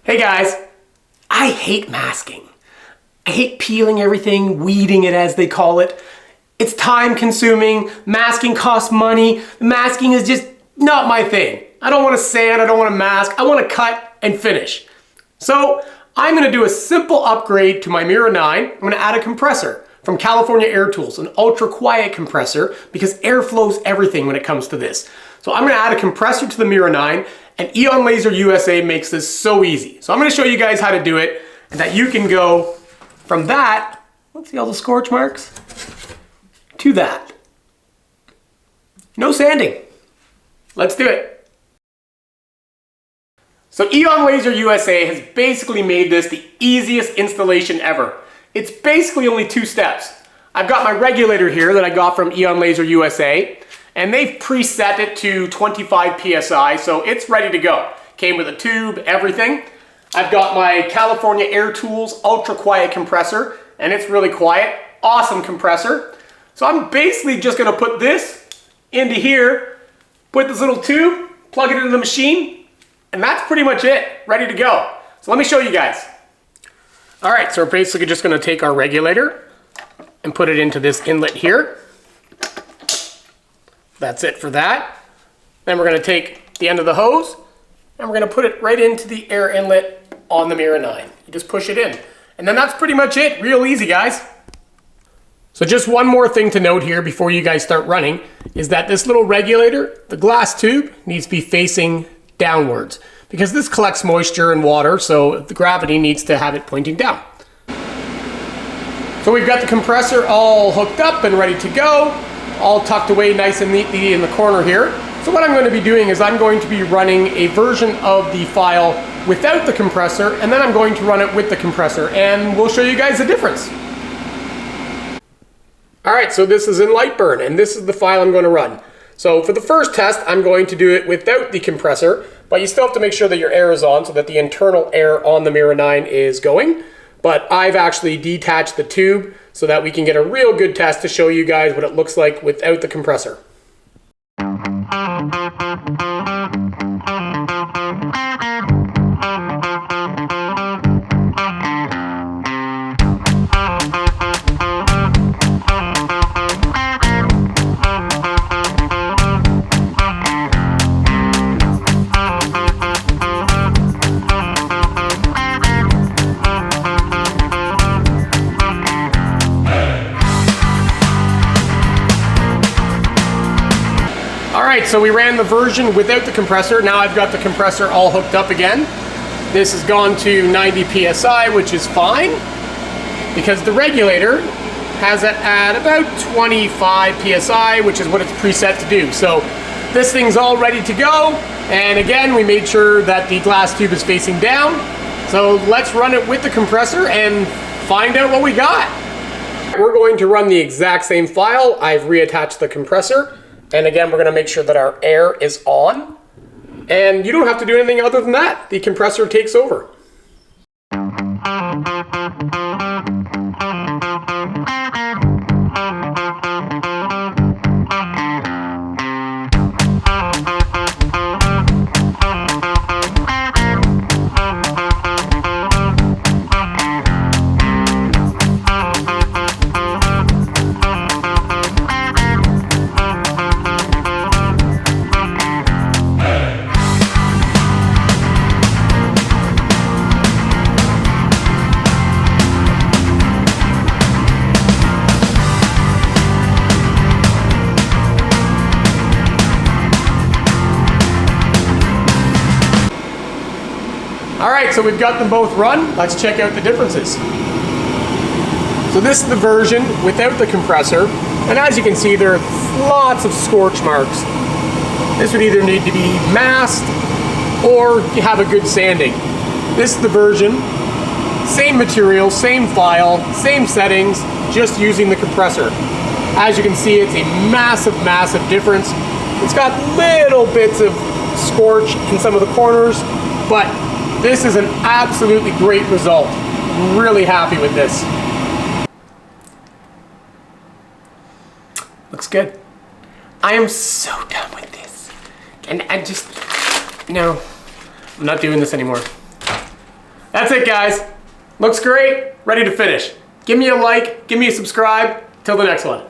Hey guys, I hate masking. I hate peeling everything, weeding it as they call it. It's time consuming, masking costs money, masking is just not my thing. I don't want to sand, I don't want to mask, I want to cut and finish. So I'm going to do a simple upgrade to my Mira 9. I'm going to add a compressor from California Air Tools, an ultra quiet compressor because air flows everything when it comes to this. So I'm going to add a compressor to the Mira 9 and Aeon Laser USA makes this so easy. So I'm going to show you guys how to do it and that you can go from that, let's see all the scorch marks, to that. No sanding. Let's do it. So Aeon Laser USA has basically made this the easiest installation ever. It's basically only 2 steps. I've got my regulator here that I got from Aeon Laser USA, and they've preset it to 25 PSI, so it's ready to go. Came with a tube, everything. I've got my California Air Tools ultra quiet compressor, and it's really quiet. Awesome compressor. So I'm basically just gonna put this into here, put this little tube, plug it into the machine, and that's pretty much it, ready to go. So let me show you guys. All right, so we're basically just gonna take our regulator and put it into this inlet here. That's it for that. Then we're gonna take the end of the hose and we're gonna put it right into the air inlet on the Mira 9. You just push it in. And then that's pretty much it, real easy guys. So just one more thing to note here before you guys start running is that this little regulator, the glass tube, needs to be facing downwards because this collects moisture and water, so the gravity needs to have it pointing down. So we've got the compressor all hooked up and ready to go, all tucked away nice and neatly in the corner here. So what I'm going to be doing is I'm going to be running a version of the file without the compressor, and then I'm going to run it with the compressor, and we'll show you guys the difference. All right, so this is in Lightburn, and this is the file I'm going to run. So for the first test, I'm going to do it without the compressor, but you still have to make sure that your air is on so that the internal air on the Mira 9 is going. But I've actually detached the tube so that we can get a real good test to show you guys what it looks like without the compressor. Alright, so we ran the version without the compressor. Now I've got the compressor all hooked up again. This has gone to 90 PSI, which is fine, because the regulator has it at about 25 PSI, which is what it's preset to do. So this thing's all ready to go. And again, we made sure that the glass tube is facing down. So let's run it with the compressor and find out what we got. We're going to run the exact same file. I've reattached the compressor. And again, we're gonna make sure that our air is on. And you don't have to do anything other than that. The compressor takes over. Alright, so we've got them both run. Let's check out the differences. So this is the version without the compressor, and as you can see there are lots of scorch marks. This would either need to be masked or you have a good sanding. This is the version, same material, same file, same settings, just using the compressor. As you can see, it's a massive, massive difference. It's got little bits of scorch in some of the corners, but this is an absolutely great result. I'm really happy with this. Looks good. I am so done with this. And I just, no, I'm not doing this anymore. That's it, guys. Looks great, ready to finish. Give me a like, give me a subscribe. Till the next one.